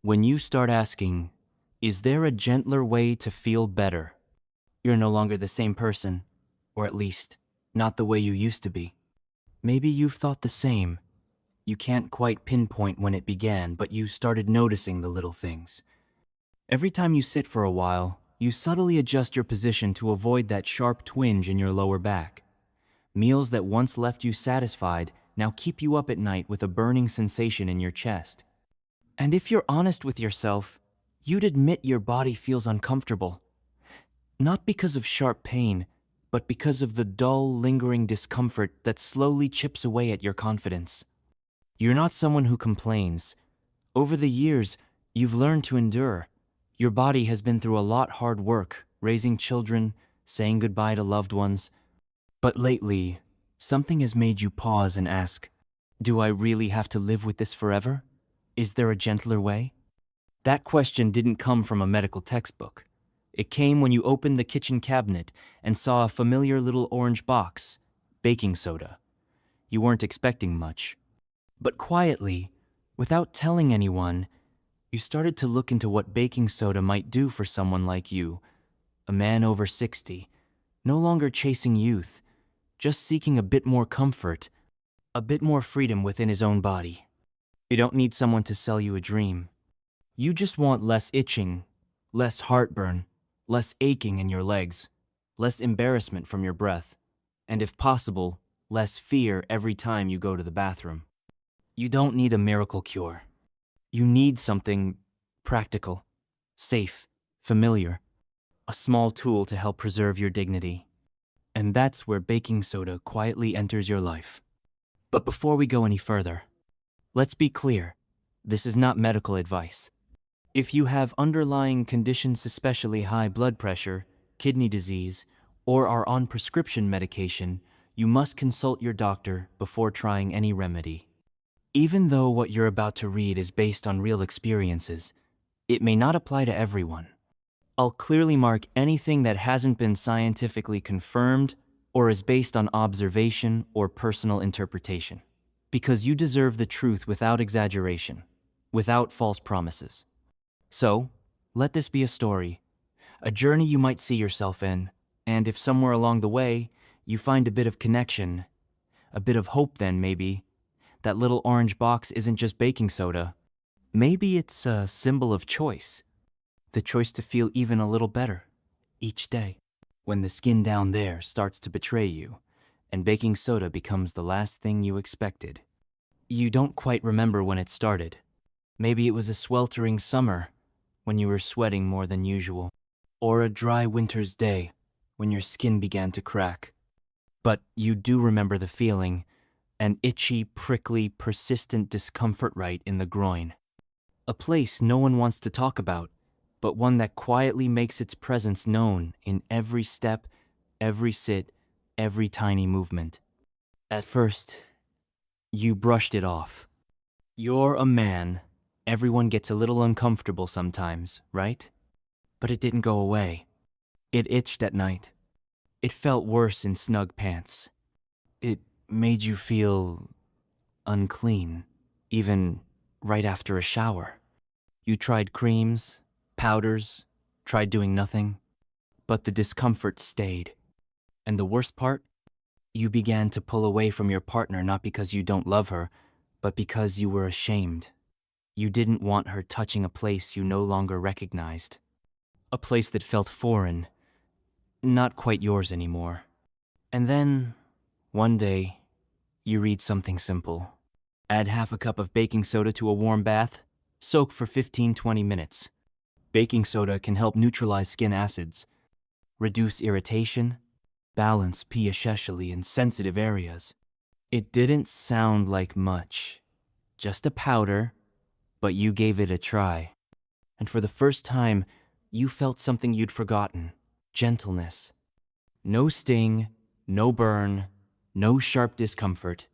When you start asking, is there a gentler way to feel better? You're no longer the same person, or at least, not the way you used to be. Maybe you've thought the same. You can't quite pinpoint when it began, but you started noticing the little things. Every time you sit for a while, you subtly adjust your position to avoid that sharp twinge in your lower back. Meals that once left you satisfied now keep you up at night with a burning sensation in your chest. And if you're honest with yourself, you'd admit your body feels uncomfortable. Not because of sharp pain, but because of the dull, lingering discomfort that slowly chips away at your confidence. You're not someone who complains. Over the years, you've learned to endure. Your body has been through a lot hard work, raising children, saying goodbye to loved ones. But lately, something has made you pause and ask, do I really have to live with this forever? Is there a gentler way? That question didn't come from a medical textbook. It came when you opened the kitchen cabinet and saw a familiar little orange box, baking soda. You weren't expecting much. But quietly, without telling anyone, you started to look into what baking soda might do for someone like you, a man over 60, no longer chasing youth, just seeking a bit more comfort, a bit more freedom within his own body. You don't need someone to sell you a dream. You just want less itching, less heartburn, less aching in your legs, less embarrassment from your breath, and if possible, less fear every time you go to the bathroom. You don't need a miracle cure. You need something practical, safe, familiar, a small tool to help preserve your dignity. And that's where baking soda quietly enters your life. But before we go any further, let's be clear, this is not medical advice. If you have underlying conditions, especially high blood pressure, kidney disease, or are on prescription medication, you must consult your doctor before trying any remedy. Even though what you're about to read is based on real experiences, it may not apply to everyone. I'll clearly mark anything that hasn't been scientifically confirmed or is based on observation or personal interpretation, because you deserve the truth without exaggeration, without false promises. So, let this be a story, a journey you might see yourself in, and if somewhere along the way you find a bit of connection, a bit of hope, then maybe that little orange box isn't just baking soda. Maybe it's a symbol of choice. The choice to feel even a little better each day. When the skin down there starts to betray you, and baking soda becomes the last thing you expected. You don't quite remember when it started. Maybe it was a sweltering summer, when you were sweating more than usual, or a dry winter's day, when your skin began to crack. But you do remember the feeling, an itchy, prickly, persistent discomfort right in the groin. A place no one wants to talk about, but one that quietly makes its presence known in every step, every sit, every tiny movement. At first, you brushed it off. You're a man. Everyone gets a little uncomfortable sometimes, right? But it didn't go away. It itched at night. It felt worse in snug pants. It made you feel unclean, even right after a shower. You tried creams, powders, tried doing nothing, but the discomfort stayed. And the worst part? You began to pull away from your partner not because you don't love her, but because you were ashamed. You didn't want her touching a place you no longer recognized. A place that felt foreign, not quite yours anymore. And then, one day, you read something simple. Add half a cup of baking soda to a warm bath, soak for 15-20 minutes. Baking soda can help neutralize skin acids, reduce irritation, balance pH especially in sensitive areas. It didn't sound like much, just a powder, but you gave it a try. And for the first time, you felt something you'd forgotten, gentleness. No sting, no burn, no sharp discomfort,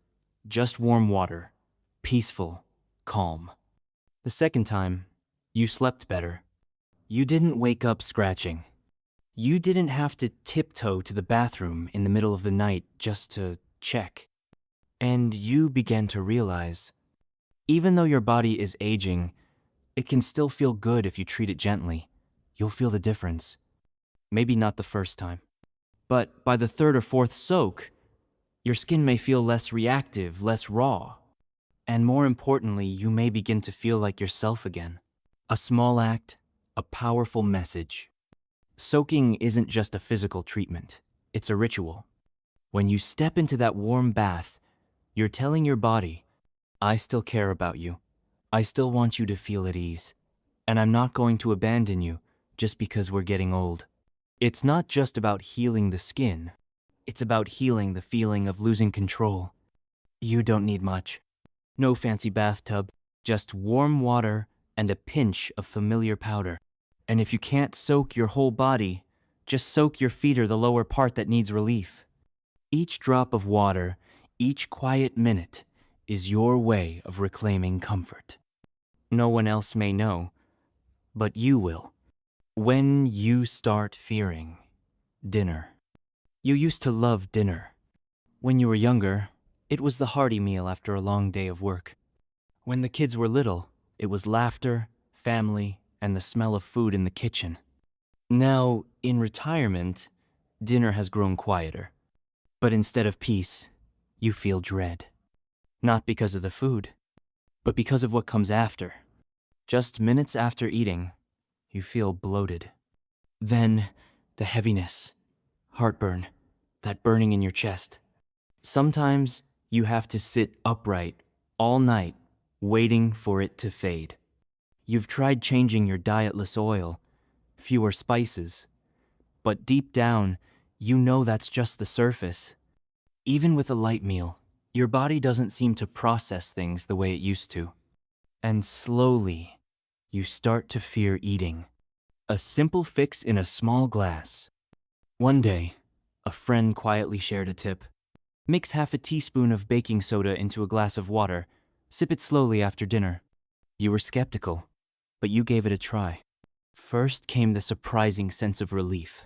just warm water, peaceful, calm. The second time, you slept better. You didn't wake up scratching. You didn't have to tiptoe to the bathroom in the middle of the night just to check. And you began to realize, even though your body is aging, It can still feel good if you treat it gently. You'll feel the difference. Maybe not the first time. But by the third or fourth soak, your skin may feel less reactive, less raw. And more importantly, you may begin to feel like yourself again. A small act, a powerful message. Soaking isn't just a physical treatment. It's a ritual. When you step into that warm bath, you're telling your body, I still care about you. I still want you to feel at ease. And I'm not going to abandon you just because we're getting old. It's not just about healing the skin. It's about healing the feeling of losing control. You don't need much. No fancy bathtub, just warm water and a pinch of familiar powder. And if you can't soak your whole body, just soak your feet or the lower part that needs relief. Each drop of water, each quiet minute, is your way of reclaiming comfort. No one else may know, but you will. When you start fearing dinner. You used to love dinner. When you were younger, it was the hearty meal after a long day of work. When the kids were little, it was laughter, family, and the smell of food in the kitchen. Now, in retirement, dinner has grown quieter. But instead of peace, you feel dread. Not because of the food, but because of what comes after. Just minutes after eating, you feel bloated. Then, the heaviness, heartburn, that burning in your chest. Sometimes you have to sit upright all night, waiting for it to fade. You've tried changing your dietless oil, fewer spices, but deep down, you know that's just the surface. Even with a light meal, your body doesn't seem to process things the way it used to. And slowly, you start to fear eating. A simple fix in a small glass. One day, a friend quietly shared a tip. Mix half a teaspoon of baking soda into a glass of water. Sip it slowly after dinner. You were skeptical, but you gave it a try. First came the surprising sense of relief.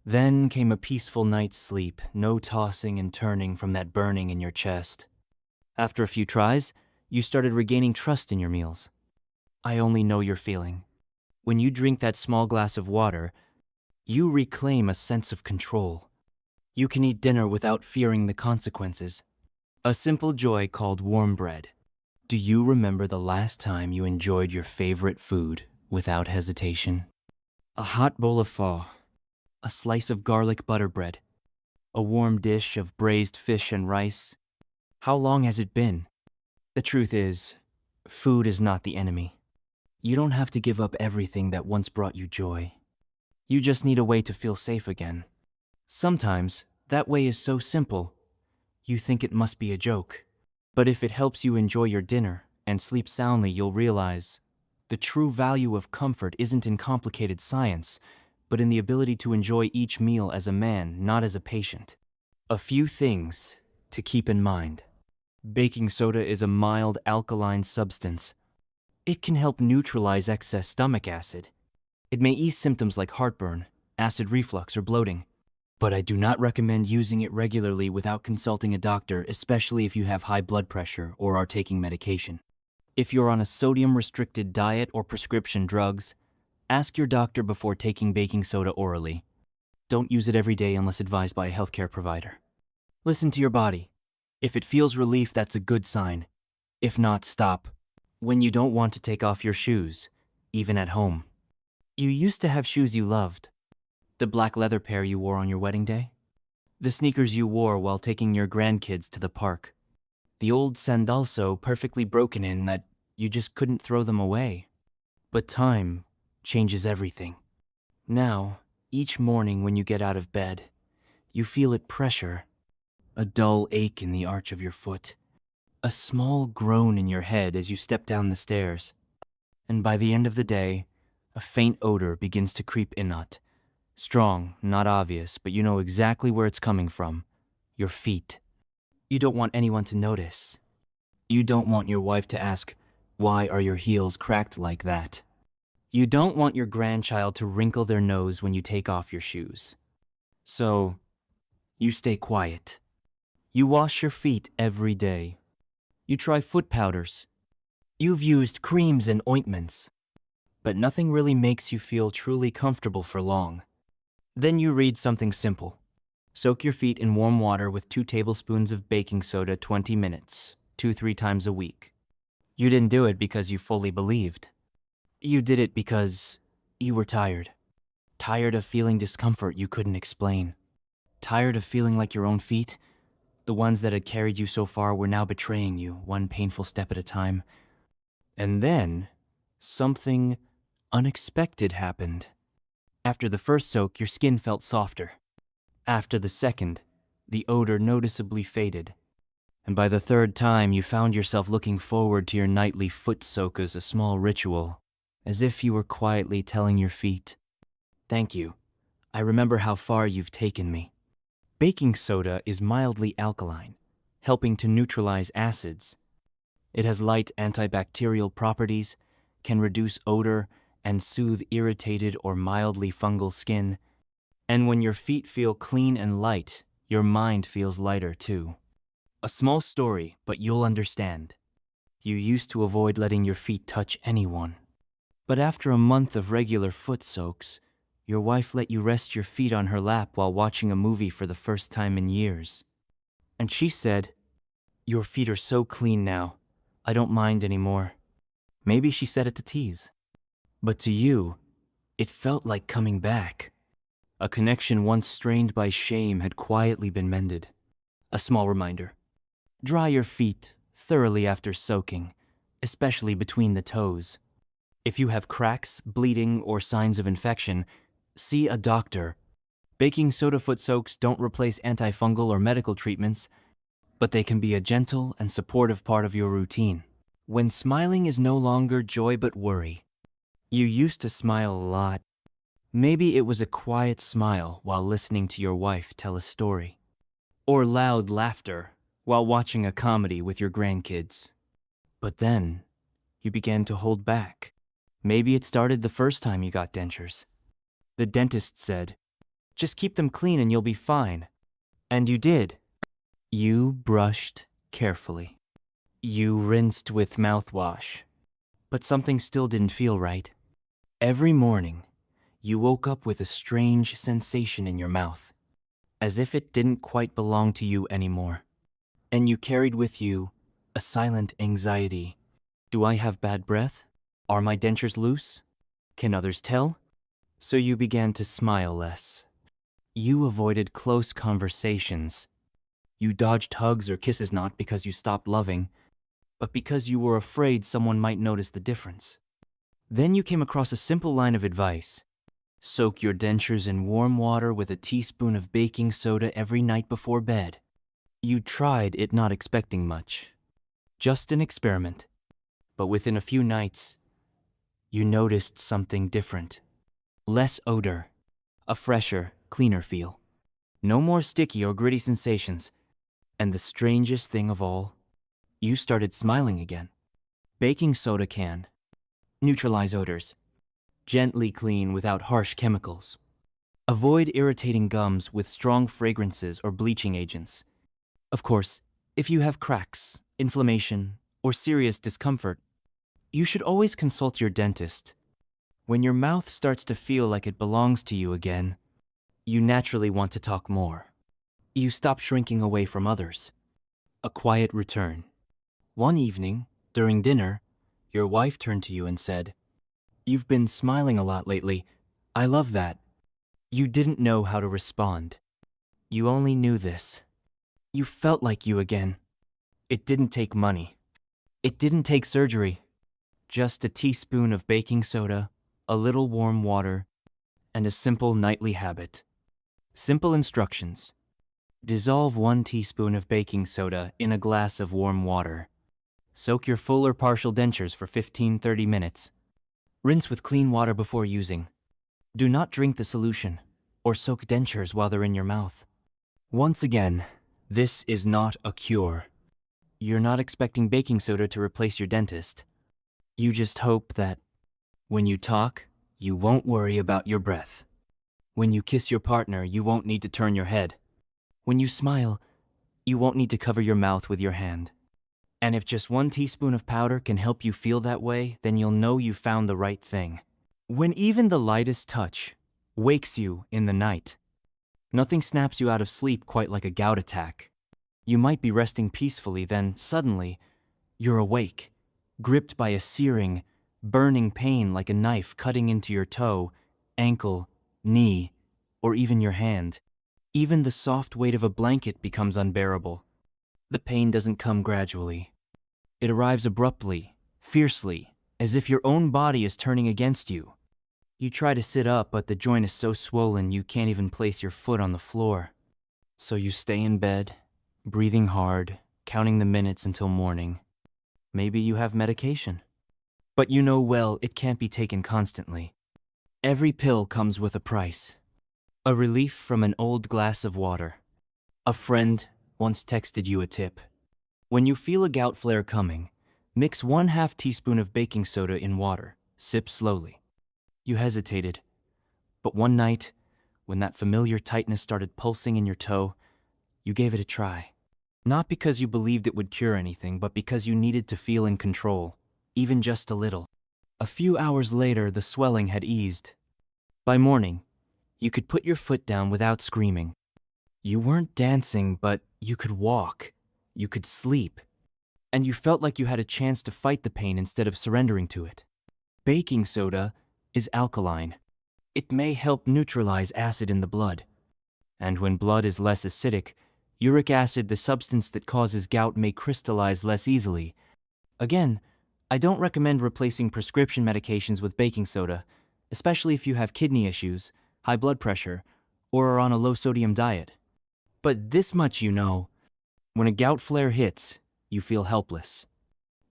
Then came a peaceful night's sleep, no tossing and turning from that burning in your chest. After a few tries, you started regaining trust in your meals. I only know your feeling. When you drink that small glass of water, you reclaim a sense of control. You can eat dinner without fearing the consequences. A simple joy called warm bread. Do you remember the last time you enjoyed your favorite food without hesitation? A hot bowl of pho, a slice of garlic butter bread, a warm dish of braised fish and rice. How long has it been? The truth is, food is not the enemy. You don't have to give up everything that once brought you joy. You just need a way to feel safe again. Sometimes, that way is so simple, you think it must be a joke. But if it helps you enjoy your dinner and sleep soundly, you'll realize the true value of comfort isn't in complicated science, but in the ability to enjoy each meal as a man, not as a patient. A few things to keep in mind. Baking soda is a mild alkaline substance. It can help neutralize excess stomach acid. It may ease symptoms like heartburn, acid reflux, or bloating. But I do not recommend using it regularly without consulting a doctor, especially if you have high blood pressure or are taking medication. If you're on a sodium-restricted diet or prescription drugs, ask your doctor before taking baking soda orally. Don't use it every day unless advised by a healthcare provider. Listen to your body. If it feels relief, that's a good sign. If not, stop. When you don't want to take off your shoes, even at home. You used to have shoes you loved. The black leather pair you wore on your wedding day? The sneakers you wore while taking your grandkids to the park? The old sandals so perfectly broken in that you just couldn't throw them away? But time changes everything. Now, each morning when you get out of bed, you feel it pressure, a dull ache in the arch of your foot, a small groan in your head as you step down the stairs. And by the end of the day, a faint odor begins to creep in. Strong, not obvious, but you know exactly where it's coming from. Your feet. You don't want anyone to notice. You don't want your wife to ask, why are your heels cracked like that? You don't want your grandchild to wrinkle their nose when you take off your shoes. So, you stay quiet. You wash your feet every day. You try foot powders. You've used creams and ointments. but nothing really makes you feel truly comfortable for long. Then you read something simple. Soak your feet in warm water with 2 tablespoons of baking soda 20 minutes, 2-3 times a week. You didn't do it because you fully believed. You did it because you were tired. Tired of feeling discomfort you couldn't explain. Tired of feeling like your own feet, the ones that had carried you so far, were now betraying you, one painful step at a time. And then, something unexpected happened. After the first soak, your skin felt softer. After the second, the odor noticeably faded. And by the third time, you found yourself looking forward to your nightly foot soak as a small ritual, as if you were quietly telling your feet, "Thank you. I remember how far you've taken me." Baking soda is mildly alkaline, helping to neutralize acids. It has light antibacterial properties, can reduce odor, and soothe irritated or mildly fungal skin. And when your feet feel clean and light, your mind feels lighter too. A small story, but you'll understand. You used to avoid letting your feet touch anyone. But after a month of regular foot soaks, your wife let you rest your feet on her lap while watching a movie for the first time in years. And she said, "Your feet are so clean now, I don't mind anymore." Maybe she said it to tease. But to you, it felt like coming back. A connection once strained by shame had quietly been mended. A small reminder. Dry your feet thoroughly after soaking, especially between the toes. If you have cracks, bleeding, or signs of infection, see a doctor. Baking soda foot soaks don't replace antifungal or medical treatments, but they can be a gentle and supportive part of your routine. When smiling is no longer joy but worry. You used to smile a lot. Maybe it was a quiet smile while listening to your wife tell a story, or loud laughter while watching a comedy with your grandkids. But then, you began to hold back. Maybe it started the first time you got dentures. The dentist said, "Just keep them clean and you'll be fine." And you did. You brushed carefully. You rinsed with mouthwash. But something still didn't feel right. Every morning, you woke up with a strange sensation in your mouth, as if it didn't quite belong to you anymore. And you carried with you a silent anxiety. Do I have bad breath? Are my dentures loose? Can others tell? So you began to smile less. You avoided close conversations. You dodged hugs or kisses not because you stopped loving, but because you were afraid someone might notice the difference. Then you came across a simple line of advice. Soak your dentures in warm water with a teaspoon of baking soda every night before bed. You tried it, not expecting much. Just an experiment. But within a few nights, you noticed something different. Less odor. A fresher, cleaner feel. No more sticky or gritty sensations. And the strangest thing of all, you started smiling again. Baking soda can neutralize odors. Gently clean without harsh chemicals. Avoid irritating gums with strong fragrances or bleaching agents. Of course, if you have cracks, inflammation, or serious discomfort, you should always consult your dentist. When your mouth starts to feel like it belongs to you again, you naturally want to talk more. You stop shrinking away from others. A quiet return. One evening, during dinner, your wife turned to you and said, "You've been smiling a lot lately. I love that." You didn't know how to respond. You only knew this. You felt like you again. It didn't take money. It didn't take surgery. Just a teaspoon of baking soda, a little warm water, and a simple nightly habit. Simple instructions. Dissolve 1 teaspoon of baking soda in a glass of warm water. Soak your full or partial dentures for 15-30 minutes. Rinse with clean water before using. Do not drink the solution or soak dentures while they're in your mouth. Once again, this is not a cure. You're not expecting baking soda to replace your dentist. You just hope that when you talk, you won't worry about your breath. When you kiss your partner, you won't need to turn your head. When you smile, you won't need to cover your mouth with your hand. And if just 1 teaspoon of powder can help you feel that way, then you'll know you found the right thing. When even the lightest touch wakes you in the night, nothing snaps you out of sleep quite like a gout attack. You might be resting peacefully, then suddenly, you're awake, gripped by a searing, burning pain like a knife cutting into your toe, ankle, knee, or even your hand. Even the soft weight of a blanket becomes unbearable. The pain doesn't come gradually. It arrives abruptly, fiercely, as if your own body is turning against you. You try to sit up, but the joint is so swollen you can't even place your foot on the floor. So you stay in bed, breathing hard, counting the minutes until morning. Maybe you have medication. But you know well it can't be taken constantly. Every pill comes with a price. A relief from an old glass of water. A friend once texted you a tip. When you feel a gout flare coming, mix 1/2 teaspoon of baking soda in water. Sip slowly. You hesitated, but one night, when that familiar tightness started pulsing in your toe, you gave it a try. Not because you believed it would cure anything, but because you needed to feel in control, even just a little. A few hours later, the swelling had eased. By morning, you could put your foot down without screaming. You weren't dancing, but you could walk. You could sleep. And you felt like you had a chance to fight the pain instead of surrendering to it. Baking soda is alkaline. It may help neutralize acid in the blood. And when blood is less acidic, uric acid, the substance that causes gout, may crystallize less easily. Again, I don't recommend replacing prescription medications with baking soda, especially if you have kidney issues, high blood pressure, or are on a low-sodium diet. But this much you know: when a gout flare hits, you feel helpless.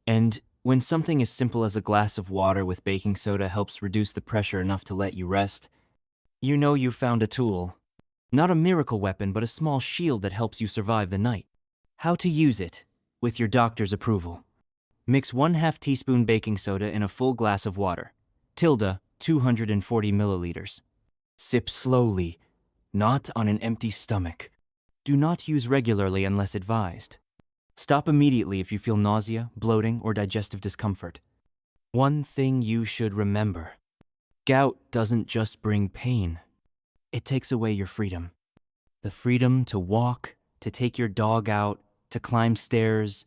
And when something as simple as a glass of water with baking soda helps reduce the pressure enough to let you rest, you know you found a tool. Not a miracle weapon, but a small shield that helps you survive the night. How to use it, with your doctor's approval. Mix 1/2 teaspoon baking soda in a full glass of water. 240 milliliters. Sip slowly, not on an empty stomach. Do not use regularly unless advised. Stop immediately if you feel nausea, bloating, or digestive discomfort. One thing you should remember: gout doesn't just bring pain. It takes away your freedom. The freedom to walk, to take your dog out, to climb stairs,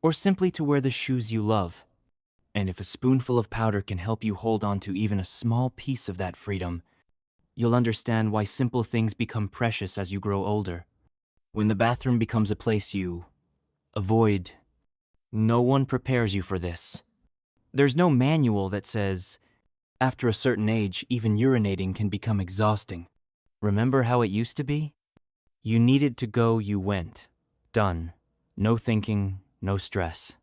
or simply to wear the shoes you love. And if a spoonful of powder can help you hold on to even a small piece of that freedom, you'll understand why simple things become precious as you grow older. When the bathroom becomes a place you avoid, no one prepares you for this. There's no manual that says, after a certain age, even urinating can become exhausting. Remember how it used to be? You needed to go, you went. Done. No thinking, no stress.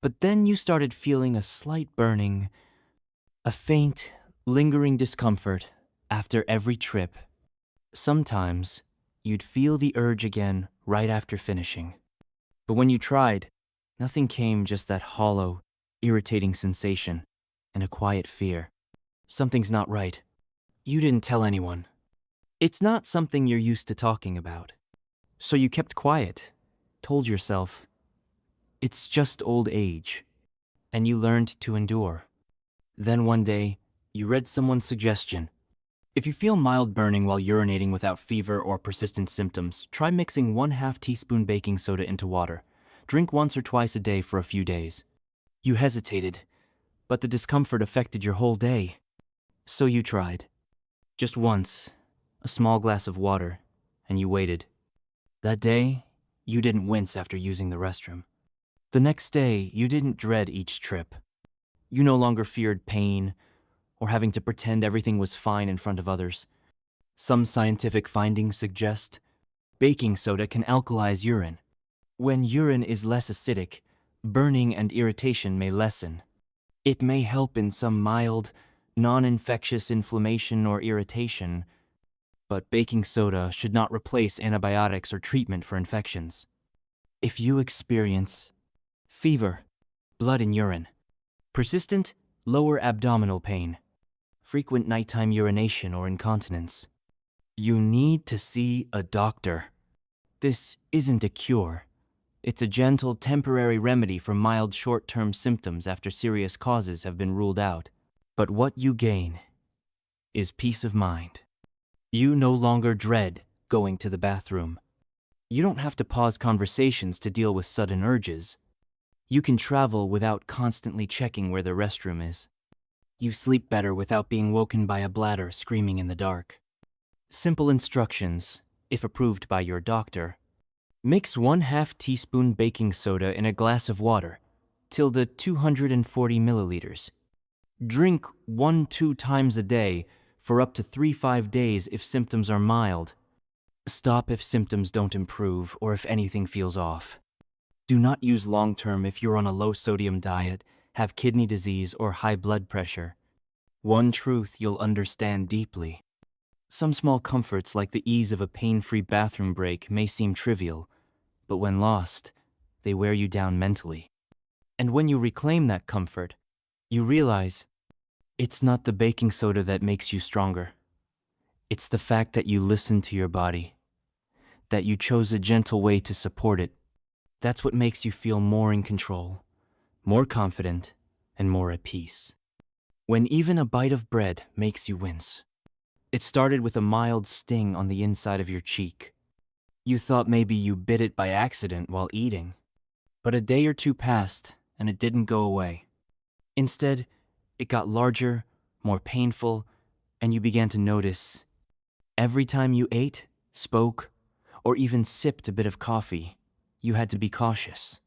But then you started feeling a slight burning, a faint, lingering discomfort after every trip. Sometimes you'd feel the urge again right after finishing. But when you tried, nothing came, just that hollow, irritating sensation and a quiet fear. Something's not right. You didn't tell anyone. It's not something you're used to talking about. So you kept quiet, told yourself, it's just old age, and you learned to endure. Then one day, you read someone's suggestion. If you feel mild burning while urinating without fever or persistent symptoms, try mixing 1/2 teaspoon baking soda into water. Drink once or twice a day for a few days. You hesitated, but the discomfort affected your whole day. So you tried. Just once, a small glass of water, and you waited. That day, you didn't wince after using the restroom. The next day, you didn't dread each trip. You no longer feared pain or having to pretend everything was fine in front of others. Some scientific findings suggest baking soda can alkalize urine. When urine is less acidic, burning and irritation may lessen. It may help in some mild, non-infectious inflammation or irritation, but baking soda should not replace antibiotics or treatment for infections. If you experience fever, blood in urine, persistent lower abdominal pain, frequent nighttime urination or incontinence, you need to see a doctor. This isn't a cure. It's a gentle, temporary remedy for mild, short-term symptoms after serious causes have been ruled out. But what you gain is peace of mind. You no longer dread going to the bathroom. You don't have to pause conversations to deal with sudden urges. You can travel without constantly checking where the restroom is. You sleep better without being woken by a bladder screaming in the dark. Simple instructions, if approved by your doctor. Mix 1/2 teaspoon baking soda in a glass of water, tilde 240 milliliters. Drink 1-2 times a day for up to 3-5 days if symptoms are mild. Stop if symptoms don't improve or if anything feels off. Do not use long-term if you're on a low-sodium diet, have kidney disease, or high blood pressure. One truth you'll understand deeply. Some small comforts like the ease of a pain-free bathroom break may seem trivial, but when lost, they wear you down mentally. And when you reclaim that comfort, you realize it's not the baking soda that makes you stronger. It's the fact that you listened to your body, that you chose a gentle way to support it. That's what makes you feel more in control, more confident, and more at peace. When even a bite of bread makes you wince. It started with a mild sting on the inside of your cheek. You thought maybe you bit it by accident while eating. But a day or two passed, and it didn't go away. Instead, it got larger, more painful, and you began to notice every time you ate, spoke, or even sipped a bit of coffee, you had to be cautious.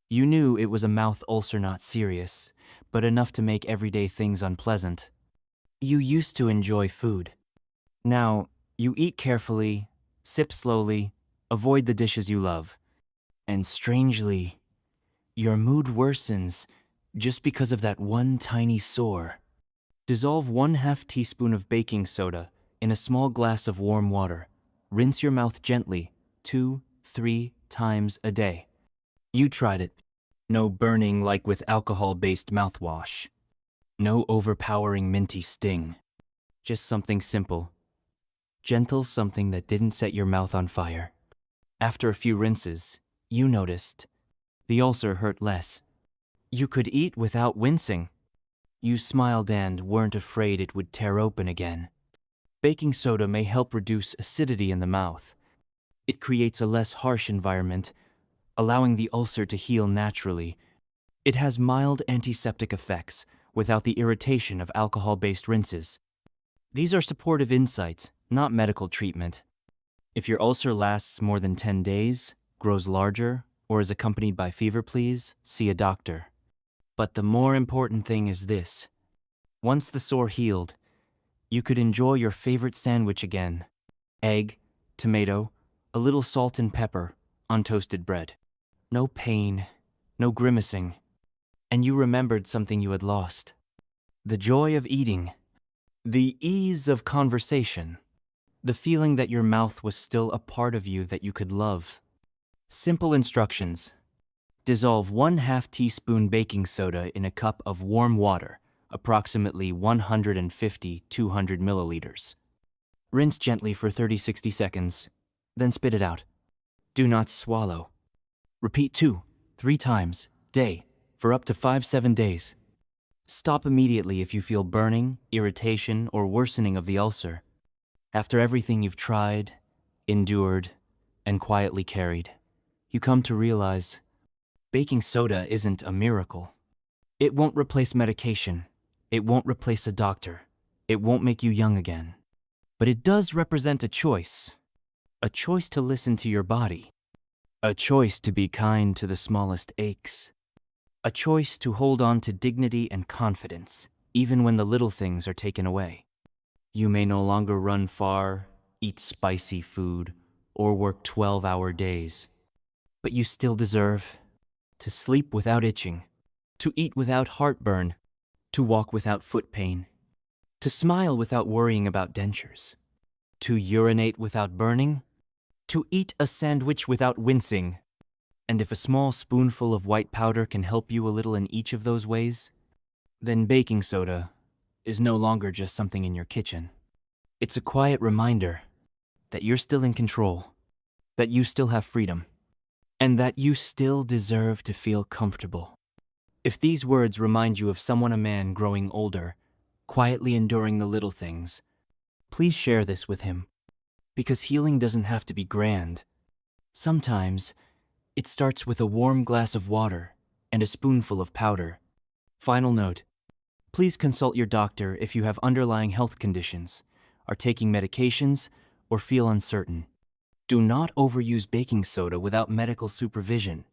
You knew it was a mouth ulcer, not serious, but enough to make everyday things unpleasant. You used to enjoy food. Now, you eat carefully, sip slowly, avoid the dishes you love. And strangely, your mood worsens just because of that one tiny sore. Dissolve 1/2 teaspoon of baking soda in a small glass of warm water. Rinse your mouth gently 2-3 times a day. You tried it. No burning like with alcohol-based mouthwash. No overpowering minty sting. Just something simple. Gentle, something that didn't set your mouth on fire. After a few rinses, you noticed the ulcer hurt less. You could eat without wincing. You smiled and weren't afraid it would tear open again. Baking soda may help reduce acidity in the mouth. It creates a less harsh environment, allowing the ulcer to heal naturally. It has mild antiseptic effects without the irritation of alcohol-based rinses. These are supportive insights, not medical treatment. If your ulcer lasts more than 10 days, grows larger, or is accompanied by fever, please see a doctor. But the more important thing is this. Once the sore healed, you could enjoy your favorite sandwich again. Egg, tomato, a little salt and pepper on toasted bread. No pain, no grimacing. And you remembered something you had lost. The joy of eating. The ease of conversation. The feeling that your mouth was still a part of you that you could love. Simple instructions. Dissolve 1/2 teaspoon baking soda in a cup of warm water, approximately 150-200 milliliters. Rinse gently for 30-60 seconds, then spit it out. Do not swallow. Repeat 2-3 times day for up to 5-7 days. Stop immediately if you feel burning, irritation, or worsening of the ulcer. After everything you've tried, endured, and quietly carried, you come to realize baking soda isn't a miracle. It won't replace medication. It won't replace a doctor. It won't make you young again. But it does represent a choice. A choice to listen to your body. A choice to be kind to the smallest aches. A choice to hold on to dignity and confidence, even when the little things are taken away. You may no longer run far, eat spicy food, or work 12-hour days. But you still deserve to sleep without itching, to eat without heartburn, to walk without foot pain, to smile without worrying about dentures, to urinate without burning, to eat a sandwich without wincing. And if a small spoonful of white powder can help you a little in each of those ways, then baking soda is no longer just something in your kitchen. It's a quiet reminder that you're still in control, that you still have freedom, and that you still deserve to feel comfortable. If these words remind you of someone, a man growing older, quietly enduring the little things. Please share this with him, because healing doesn't have to be grand. Sometimes, it starts with a warm glass of water and a spoonful of powder. Final note: please consult your doctor if you have underlying health conditions, are taking medications, or feel uncertain. Do not overuse baking soda without medical supervision.